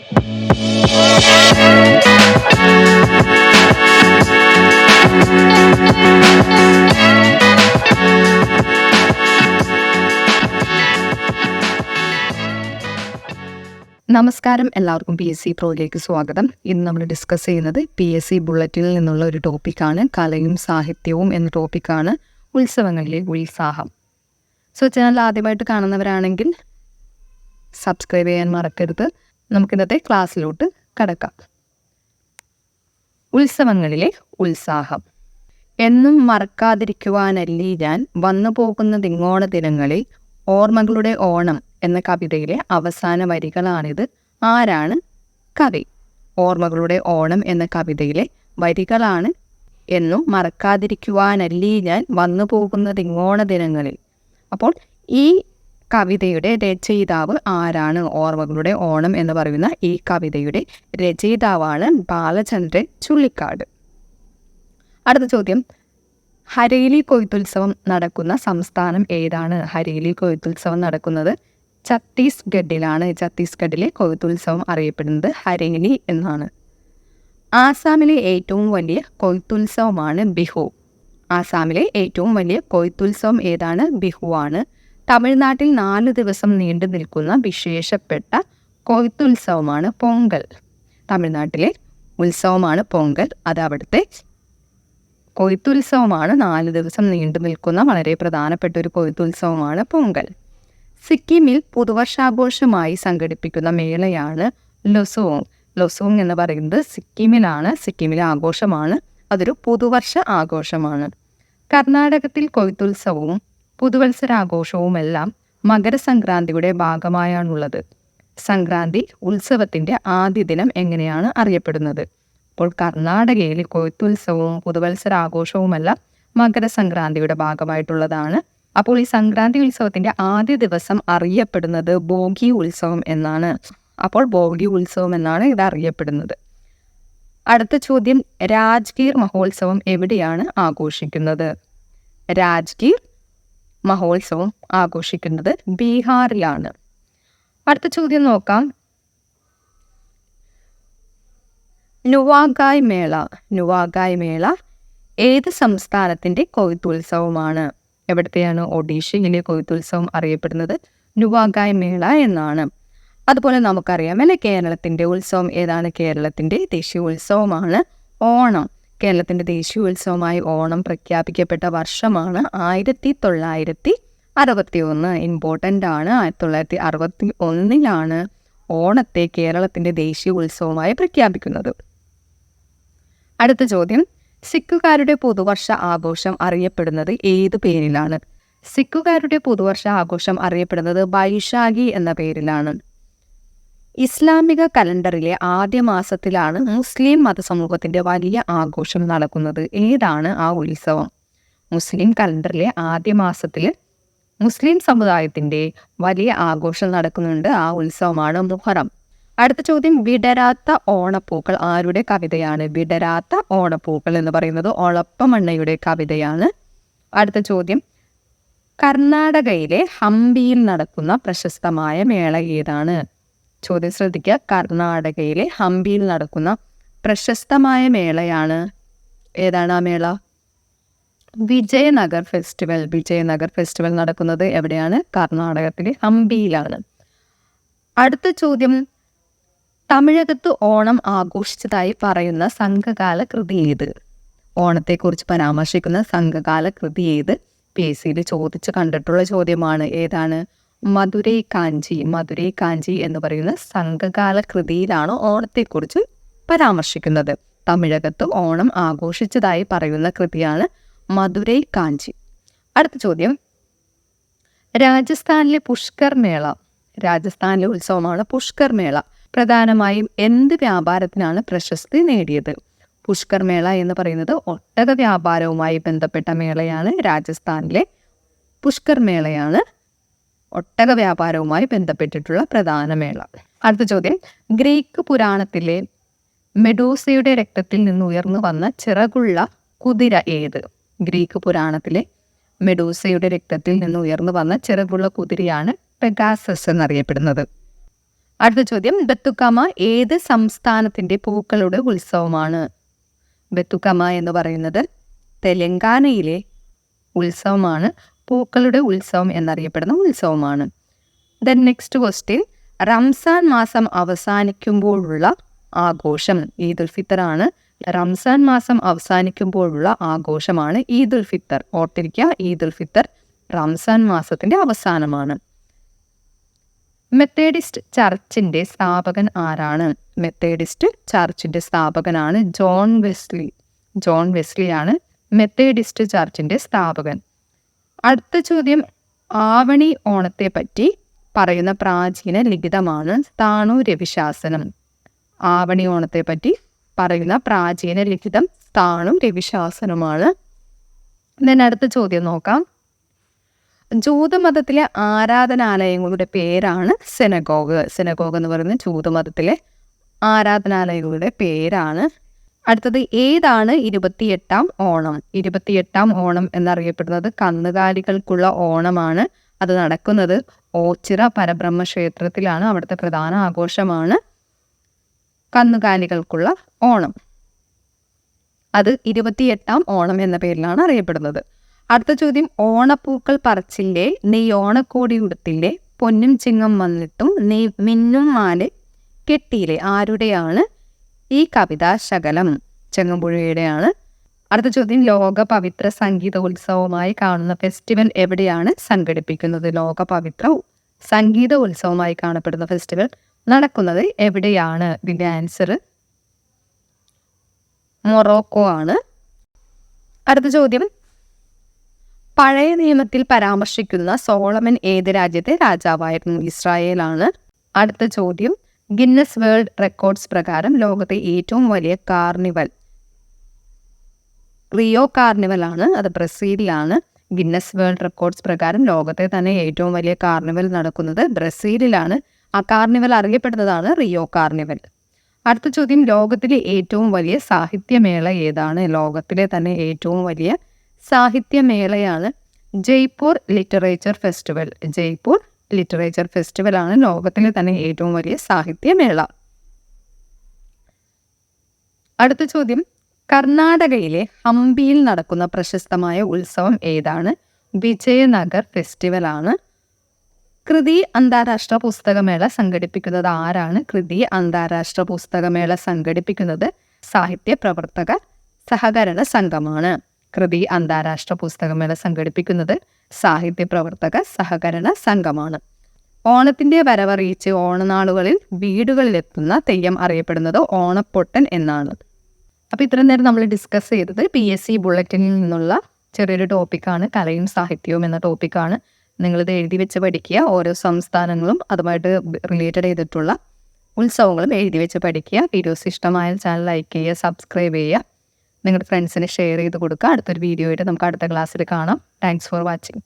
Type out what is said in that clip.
നമസ്കാരം, എല്ലാവർക്കും PSC പ്രോയിലേക്ക് സ്വാഗതം. ഇന്ന് നമ്മൾ ഡിസ്കസ് ചെയ്യുന്നത് PSC ബുള്ളറ്റിനിൽ നിന്നുള്ള ഒരു ടോപ്പിക്കാണ്. കലയും സാഹിത്യവും എന്ന ടോപ്പിക്കാണ് ഉത്സവങ്ങളിലെ ഉത്സാഹം. ചാനൽ ആദ്യമായിട്ട് കാണുന്നവരാണെങ്കിൽ സബ്സ്ക്രൈബ് ചെയ്യാൻ മറക്കരുത്. നമുക്കിന്നത്തെ ക്ലാസ്സിലോട്ട് കടക്കാം. ഉത്സവങ്ങളിലെ ഉത്സാഹം. എന്നും മറക്കാതിരിക്കുവാനല്ലേ ഞാൻ വന്നു പോകുന്നതിങ്ങോണ ദിനങ്ങളിൽ, ഓർമ്മകളുടെ ഓണം എന്ന കവിതയിലെ അവസാന വരികളാണിത്. ആരാണ് കവി? ഓർമ്മകളുടെ ഓണം എന്ന കവിതയിലെ വരികളാണ് എന്നും മറക്കാതിരിക്കുവാനല്ലേ ഞാൻ വന്നു പോകുന്നതിങ്ങോണ ദിനങ്ങളിൽ. അപ്പോൾ ഈ കവിതയുടെ രചയിതാവ് ആരാണ്? ഓർമ്മകളുടെ ഓണം എന്ന് പറയുന്ന ഈ കവിതയുടെ രചയിതാവാണ് ബാലചന്ദ്രൻ ചുള്ളിക്കാട്. അടുത്ത ചോദ്യം, ഹരേലി കൊയ്ത്തുത്സവം നടക്കുന്ന സംസ്ഥാനം ഏതാണ്? ഹരേലി കൊയ്ത്തുത്സവം നടക്കുന്നത് ഛത്തീസ്ഗഡിലാണ്. ഛത്തീസ്ഗഡിലെ കൊയ്ത്തുത്സവം അറിയപ്പെടുന്നത് ഹരേലി എന്നാണ്. ആസാമിലെ ഏറ്റവും വലിയ കൊയ്ത്തുത്സവമാണ് ബിഹു. ആസാമിലെ ഏറ്റവും വലിയ കൊയ്ത്തുത്സവം ഏതാണ്? ബിഹുവാണ്. തമിഴ്നാട്ടിൽ 4 ദിവസം നീണ്ടു നിൽക്കുന്ന വിശേഷപ്പെട്ട കൊയ്ത്തുത്സവമാണ് പൊങ്കൽ. തമിഴ്നാട്ടിലെ ഉത്സവമാണ് പൊങ്കൽ. അത് അവിടുത്തെ കൊയ്ത്തുത്സവമാണ്. 4 ദിവസം നീണ്ടു നിൽക്കുന്ന വളരെ പ്രധാനപ്പെട്ട ഒരു കൊയ്ത്തുത്സവമാണ് പൊങ്കൽ. സിക്കിമിൽ പുതുവർഷാഘോഷമായി സംഘടിപ്പിക്കുന്ന മേളയാണ് ലൊസോങ്. ലൊസോങ് എന്ന് പറയുന്നത് സിക്കിമിലാണ്. സിക്കിമിലെ ആഘോഷമാണ്. അതൊരു പുതുവർഷ ആഘോഷമാണ്. കർണാടകത്തിൽ കൊയ്ത്തുത്സവവും പുതുവത്സരാഘോഷവുമെല്ലാം മകരസംക്രാന്തിയുടെ ഭാഗമായാണുള്ളത്. സംക്രാന്തി ഉത്സവത്തിൻ്റെ ആദ്യ ദിനം എങ്ങനെയാണ് അറിയപ്പെടുന്നത്? അപ്പോൾ കർണാടകയിൽ കൊയ്ത്തുത്സവവും പുതുവത്സരാഘോഷവുമെല്ലാം മകരസംക്രാന്തിയുടെ ഭാഗമായിട്ടുള്ളതാണ്. അപ്പോൾ ഈ സംക്രാന്തി ഉത്സവത്തിൻ്റെ ആദ്യ ദിവസം അറിയപ്പെടുന്നത് ഭോഗി ഉത്സവം എന്നാണ്. അപ്പോൾ ഭോഗി ഉത്സവം എന്നാണ് ഇത് അറിയപ്പെടുന്നത്. അടുത്ത ചോദ്യം, രാജ്ഗീർ മഹോത്സവം എവിടെയാണ് ആഘോഷിക്കുന്നത്? രാജ്ഗീർ മഹോത്സവം ആഘോഷിക്കുന്നത് ബീഹാറിലാണ്. അടുത്ത ചോദ്യം നോക്കാം. നുവാഗായ് മേള. നുവാഗായ് മേള ഏത് സംസ്ഥാനത്തിൻ്റെ കൊയ്ത്തുത്സവമാണ്? എവിടത്തെയാണ്? ഒഡീഷയിലെ കൊയ്ത്തുത്സവം അറിയപ്പെടുന്നത് നുവാഗായ് മേള എന്നാണ്. അതുപോലെ നമുക്കറിയാം അല്ലെ, കേരളത്തിൻ്റെ ഉത്സവം ഏതാണ്? കേരളത്തിൻ്റെ ദേശീയ ഉത്സവമാണ് ഓണം. കേരളത്തിൻ്റെ ദേശീയോത്സവമായി ഓണം പ്രഖ്യാപിക്കപ്പെട്ട വർഷമാണ് 1961. ഇമ്പോർട്ടൻ്റ് ആണ്. 1961 ഓണത്തെ കേരളത്തിൻ്റെ ദേശീയ ഉത്സവമായി പ്രഖ്യാപിക്കുന്നത്. അടുത്ത ചോദ്യം, സിഖുകാരുടെ പുതുവർഷ ആഘോഷം അറിയപ്പെടുന്നത് ഏത് പേരിലാണ്? സിഖുകാരുടെ പുതുവർഷ ആഘോഷം അറിയപ്പെടുന്നത് ബൈശാഖി എന്ന പേരിലാണ്. ഇസ്ലാമിക കലണ്ടറിലെ ആദ്യ മാസത്തിലാണ് മുസ്ലിം മതസമൂഹത്തിൻ്റെ വലിയ ആഘോഷം നടക്കുന്നത്. ഏതാണ് ആ ഉത്സവം? മുസ്ലിം കലണ്ടറിലെ ആദ്യ മാസത്തിൽ മുസ്ലിം സമുദായത്തിൻ്റെ വലിയ ആഘോഷം നടക്കുന്നുണ്ട്. ആ ഉത്സവമാണ് മുഹറം. അടുത്ത ചോദ്യം, വിടരാത്ത ഓണപ്പൂക്കൾ ആരുടെ കവിതയാണ്? വിടരാത്ത ഓണപ്പൂക്കൾ എന്ന് പറയുന്നത് ഒളപ്പമണ്ണയുടെ കവിതയാണ്. അടുത്ത ചോദ്യം, കർണാടകയിലെ ഹംപിയിൽ നടക്കുന്ന പ്രശസ്തമായ മേള ഏതാണ്? ചോദ്യം ശ്രദ്ധിക്കുക. കർണാടകയിലെ ഹംപിയിൽ നടക്കുന്ന പ്രശസ്തമായ മേളയാണ് ഏതാണ് ആ മേള? വിജയനഗർ ഫെസ്റ്റിവൽ. വിജയനഗർ ഫെസ്റ്റിവൽ നടക്കുന്നത് എവിടെയാണ്? കർണാടകത്തിലെ ഹംപിയിലാണ്. അടുത്ത ചോദ്യം, തമിഴകത്ത് ഓണം ആഘോഷിച്ചതായി പറയുന്ന സംഘകാല കൃതി ഏത്? ഓണത്തെക്കുറിച്ച് പരാമർശിക്കുന്ന സംഘകാല കൃതി ഏത്? PSCയിൽ ചോദിച്ച് കണ്ടിട്ടുള്ള ചോദ്യമാണ്. ഏതാണ്? മധുരൈ കാഞ്ചി. മധുരൈ കാഞ്ചി എന്ന് പറയുന്ന സംഘകാല കൃതിയിലാണ് ഓണത്തെക്കുറിച്ച് പരാമർശിക്കുന്നത്. തമിഴകത്ത് ഓണം ആഘോഷിച്ചതായി പറയുന്ന കൃതിയാണ് മധുരൈ കാഞ്ചി. അടുത്ത ചോദ്യം, രാജസ്ഥാനിലെ പുഷ്കർ മേള. രാജസ്ഥാനിലെ ഉത്സവമാണ് പുഷ്കർ മേള. പ്രധാനമായും എന്ത് വ്യാപാരത്തിനാണ് പ്രശസ്തി നേടിയത്? പുഷ്കർ മേള എന്ന് പറയുന്നത് ഒട്ടക വ്യാപാരവുമായി ബന്ധപ്പെട്ട മേളയാണ്. രാജസ്ഥാനിലെ പുഷ്കർ മേളയാണ് ഒട്ടക വ്യാപാരവുമായി ബന്ധപ്പെട്ടിട്ടുള്ള പ്രധാന മേള. അടുത്ത ചോദ്യം, ഗ്രീക്ക് പുരാണത്തിലെ മെഡൂസയുടെ രക്തത്തിൽ നിന്ന് ഉയർന്നു വന്ന ചിറകുള്ള കുതിര ഏത്? ഗ്രീക്ക് പുരാണത്തിലെ മെഡൂസയുടെ രക്തത്തിൽ നിന്ന് ഉയർന്നു വന്ന ചിറകുള്ള കുതിരയാണ് പെഗാസസ് എന്നറിയപ്പെടുന്നത്. അടുത്ത ചോദ്യം, ബത്തുക്കമ ഏത് സംസ്ഥാനത്തിൻ്റെ പൂക്കളുടെ ഉത്സവമാണ്? ബത്തുക്കമ എന്ന് പറയുന്നത് തെലങ്കാനയിലെ ഉത്സവമാണ്. പൂക്കളുടെ ഉത്സവം എന്നറിയപ്പെടുന്ന ഉത്സവമാണ്. ദെൻ നെക്സ്റ്റ് ക്വസ്റ്റ്യൻ, റംസാൻ മാസം അവസാനിക്കുമ്പോഴുള്ള ആഘോഷം. ഈദുൽ ഫിത്തർ ആണ്. റംസാൻ മാസം അവസാനിക്കുമ്പോഴുള്ള ആഘോഷമാണ് ഈദുൽ ഫിത്തർ. ഓർത്തിരിക്കുക, ഈദുൽ ഫിത്തർ റംസാൻ മാസത്തിൻ്റെ അവസാനമാണ്. മെത്തേഡിസ്റ്റ് ചർച്ചിൻ്റെ സ്ഥാപകൻ ആരാണ്? മെത്തേഡിസ്റ്റ് ചർച്ചിൻ്റെ സ്ഥാപകനാണ് ജോൺ വെസ്ലി. ജോൺ വെസ്ലിയാണ് മെത്തേഡിസ്റ്റ് ചർച്ചിൻ്റെ സ്ഥാപകൻ. അടുത്ത ചോദ്യം, ആവണി ഓണത്തെ പറ്റി പറയുന്ന പ്രാചീന ലിഖിതമാണ് സ്ഥാണു രവിശാസനം. ആവണി ഓണത്തെ പറ്റി പറയുന്ന പ്രാചീന ലിഖിതം സ്ഥാണു രവിശാസനമാണ്. then അടുത്ത ചോദ്യം നോക്കാം. ജൂതമതത്തിലെ ആരാധനാലയങ്ങളുടെ പേരാണ് സെനഗോഗ്. സെനഗോഗ് എന്ന് പറയുന്നത് ജൂതമതത്തിലെ ആരാധനാലയങ്ങളുടെ പേരാണ്. അടുത്തത്, ഏതാണ് 28-ാം ഓണം? 28-ാം ഓണം എന്നറിയപ്പെടുന്നത് കന്നുകാലികൾക്കുള്ള ഓണമാണ്. അത് നടക്കുന്നത് ഓച്ചിറ പരബ്രഹ്മ ക്ഷേത്രത്തിലാണ്. അവിടുത്തെ പ്രധാന ആഘോഷമാണ് കന്നുകാലികൾക്കുള്ള ഓണം. അത് 28-ാം ഓണം എന്ന പേരിലാണ് അറിയപ്പെടുന്നത്. അടുത്ത ചോദ്യം, ഓണപ്പൂക്കൾ പറിച്ചില്ലേ, നീ ഓണക്കോടി ഉടുത്തില്ലേ, പൊന്നും ചിങ്ങം വന്നിട്ടും നീ മിന്നും മാല കെട്ടിയില്ലേ, ആരുടെയാണ് ഈ കവിതാ ശകലം? ചെങ്ങമ്പുഴയുടെയാണ്. അടുത്ത ചോദ്യം, ലോക പവിത്ര സംഗീത ഉത്സവമായി കാണുന്ന ഫെസ്റ്റിവൽ എവിടെയാണ് സംഘടിപ്പിക്കുന്നത്? ലോക പവിത്ര സംഗീത ഉത്സവമായി കാണപ്പെടുന്ന ഫെസ്റ്റിവൽ നടക്കുന്നത് എവിടെയാണ്? ഇതിൻ്റെ ആൻസർ മൊറോക്കോ ആണ്. അടുത്ത ചോദ്യം, പഴയ നിയമത്തിൽ പരാമർശിക്കുന്ന സോളമൻ ഏത് രാജ്യത്തെ രാജാവായിരുന്നു? ഇസ്രായേലാണ്. അടുത്ത ചോദ്യം, ഗിന്നസ് വേൾഡ് റെക്കോർഡ്സ് പ്രകാരം ലോകത്തെ ഏറ്റവും വലിയ കാർണിവൽ റിയോ കാർണിവൽ ആണ്. അത് ബ്രസീലിലാണ്. ഗിന്നസ് വേൾഡ് റെക്കോർഡ്സ് പ്രകാരം ലോകത്തെ തന്നെ ഏറ്റവും വലിയ കാർണിവൽ നടക്കുന്നത് ബ്രസീലിലാണ്. ആ കാർണിവൽ അറിയപ്പെടുന്നതാണ് റിയോ കാർണിവൽ. അടുത്ത ചോദ്യം, ലോകത്തിലെ ഏറ്റവും വലിയ സാഹിത്യമേള ഏതാണ്? ലോകത്തിലെ തന്നെ ഏറ്റവും വലിയ സാഹിത്യമേളയാണ് Jaipur literature festival. Jaipur literature festival ആണ് ലോകത്തിലെ തന്നെ ഏറ്റവും വലിയ സാഹിത്യമേള. അടുത്ത ചോദ്യം, കർണാടകയിലെ ഹംപിയിൽ നടക്കുന്ന പ്രശസ്തമായ ഉത്സവം ഏതാണ്? വിജയനഗർ ഫെസ്റ്റിവൽ ആണ്. കൃതി അന്താരാഷ്ട്ര പുസ്തകമേള സംഘടിപ്പിക്കുന്നത് ആരാണ്? കൃതി അന്താരാഷ്ട്ര പുസ്തകമേള സംഘടിപ്പിക്കുന്നത് സാഹിത്യ പ്രവർത്തക സഹകരണ സംഘമാണ്. കൃതി അന്താരാഷ്ട്ര പുസ്തകമേള സംഘടിപ്പിക്കുന്നത് സാഹിത്യ പ്രവർത്തക സഹകരണ സംഘമാണ്. ഓണത്തിൻ്റെ വരവറിയിച്ച് ഓണനാളുകളിൽ വീടുകളിലെത്തുന്ന തെയ്യം അറിയപ്പെടുന്നത് ഓണപ്പൊട്ടൻ എന്നാണ്. അപ്പോൾ ഇത്രയും നേരം നമ്മൾ ഡിസ്കസ് ചെയ്തത് PSC ബുള്ളറ്റിനിൽ നിന്നുള്ള ചെറിയൊരു ടോപ്പിക്കാണ്, കലയും സാഹിത്യവും എന്ന ടോപ്പിക്കാണ്. നിങ്ങളിത് എഴുതി വെച്ച് പഠിക്കുക. ഓരോ സംസ്ഥാനങ്ങളും അതുമായിട്ട് റിലേറ്റഡ് ചെയ്തിട്ടുള്ള ഉത്സവങ്ങളും എഴുതി വെച്ച് പഠിക്കുക. വീഡിയോസ് ഇഷ്ടമായ ചാനൽ ലൈക്ക് ചെയ്യുക, സബ്സ്ക്രൈബ് ചെയ്യുക, നിങ്ങളുടെ ഫ്രണ്ട്സിന് ഷെയർ ചെയ്ത് കൊടുക്കുക. അടുത്തൊരു വീഡിയോ ആയിട്ട് നമുക്ക് അടുത്ത ക്ലാസ്സിൽ കാണാം. Thanks for watching.